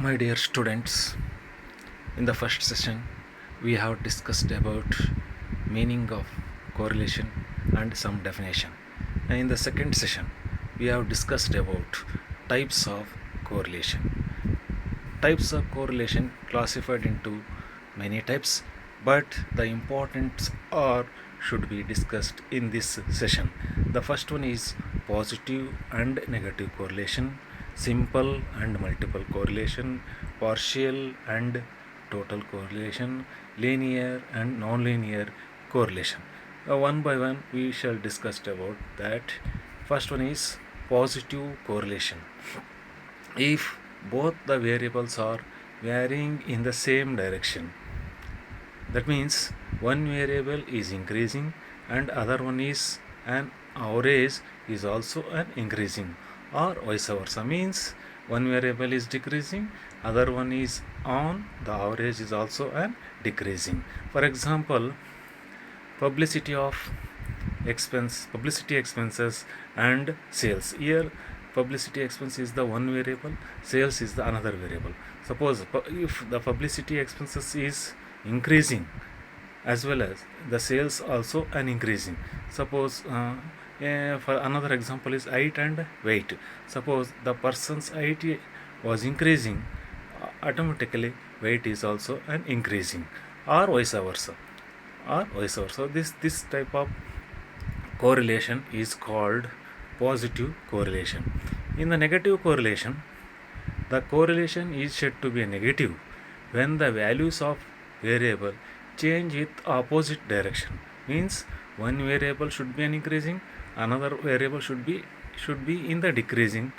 My dear students, in the first session we have discussed about meaning of correlation and some definition. And in the second session we have discussed about types of correlation. Types of correlation classified into many types, but the importance are should be discussed in this session. The first one is positive and negative correlation, simple and multiple correlation, partial and total correlation, linear and non-linear correlation. One by one we shall discuss about that. First one is positive correlation. If both the variables are varying in the same direction, that means one variable is increasing and other one is an average is also an increasing, or vice versa, means one variable is decreasing, other one is on, the average is also an decreasing. For example, publicity expenses and sales. Here publicity expense is the one variable, sales is the another variable. Suppose if the publicity expenses is increasing as well as the sales also an increasing. Suppose for another example is height and weight. Suppose the person's height was increasing, automatically weight is also an increasing, or vice versa, this type of correlation is called positive correlation. In the negative correlation, the correlation is said to be negative when the values of variable change with opposite direction. Means one variable should be an increasing, another variable should be in the decreasing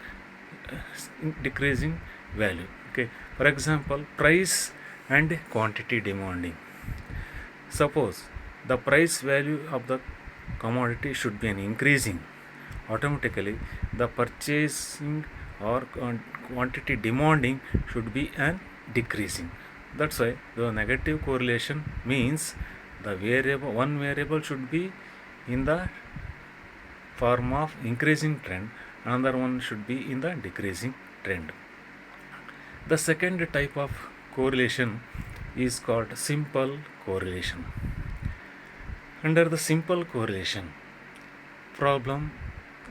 value. Okay. For example, price and quantity demanding. Suppose the price value of the commodity should be an increasing, automatically the purchasing or quantity demanding should be an decreasing. That's why the negative correlation means the variable, one variable should be in the form of increasing trend, another one should be in the decreasing trend. The second type of correlation is called simple correlation. Under the simple correlation problem,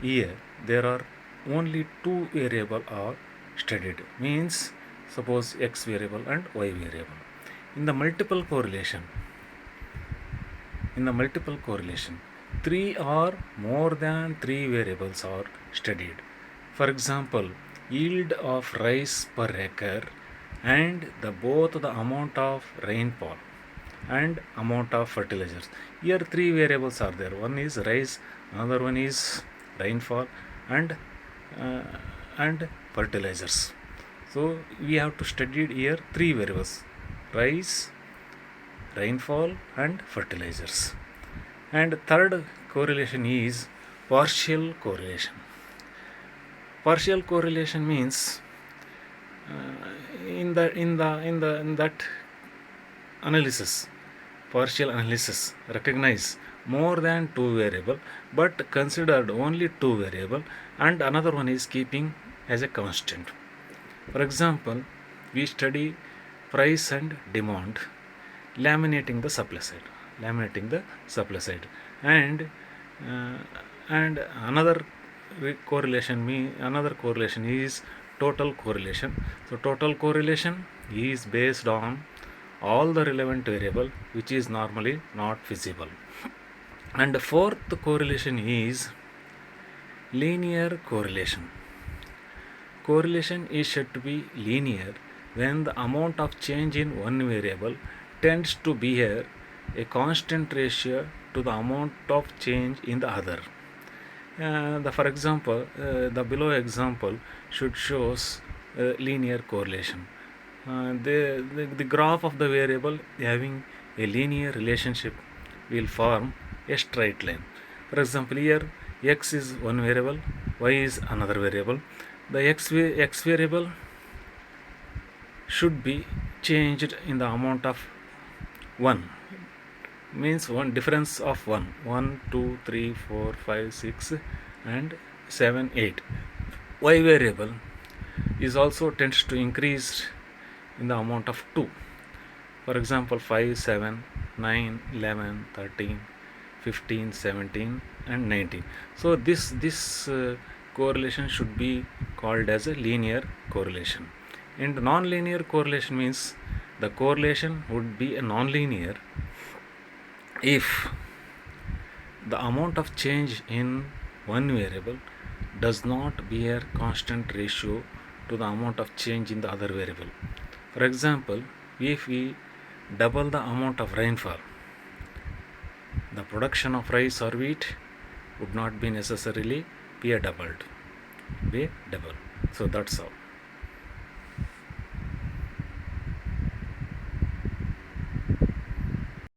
here there are only two variable are studied, means suppose x variable and y variable. In the multiple correlation, three or more than three variables are studied. For example, yield of rice per acre and both the amount of rainfall and amount of fertilizers. Here three variables are there. One is rice, another one is rainfall, and fertilizers. So we have to study here three variables: rice, rainfall, and fertilizers. And third correlation is partial correlation. Partial correlation means in that analysis, partial analysis recognize more than two variable but considered only two variable and another one is keeping as a constant. For example, we study price and demand, laminating the supply side, and another correlation is total correlation. So total correlation is based on all the relevant variable which is normally not visible. And the fourth correlation is linear correlation. Correlation is said to be linear when the amount of change in one variable tends to bear a constant ratio to the amount of change in the other. For example, the below example should shows linear correlation. The graph of the variable having a linear relationship will form a straight line. For example, here x is one variable, y is another variable. The x variable should be changed in the amount of 1, means one difference of 1, 2, 3, 4, 5, 6 and 7, 8. Y variable is also tends to increase in the amount of 2. For example, 5, 7, 9, 11, 13, 15, 17 and 19. So this correlation should be called as a linear correlation. And non-linear correlation means the correlation would be a non-linear if the amount of change in one variable does not bear constant ratio to the amount of change in the other variable. For example, if we double the amount of rainfall, the production of rice or wheat would not be necessarily be doubled. So that's all.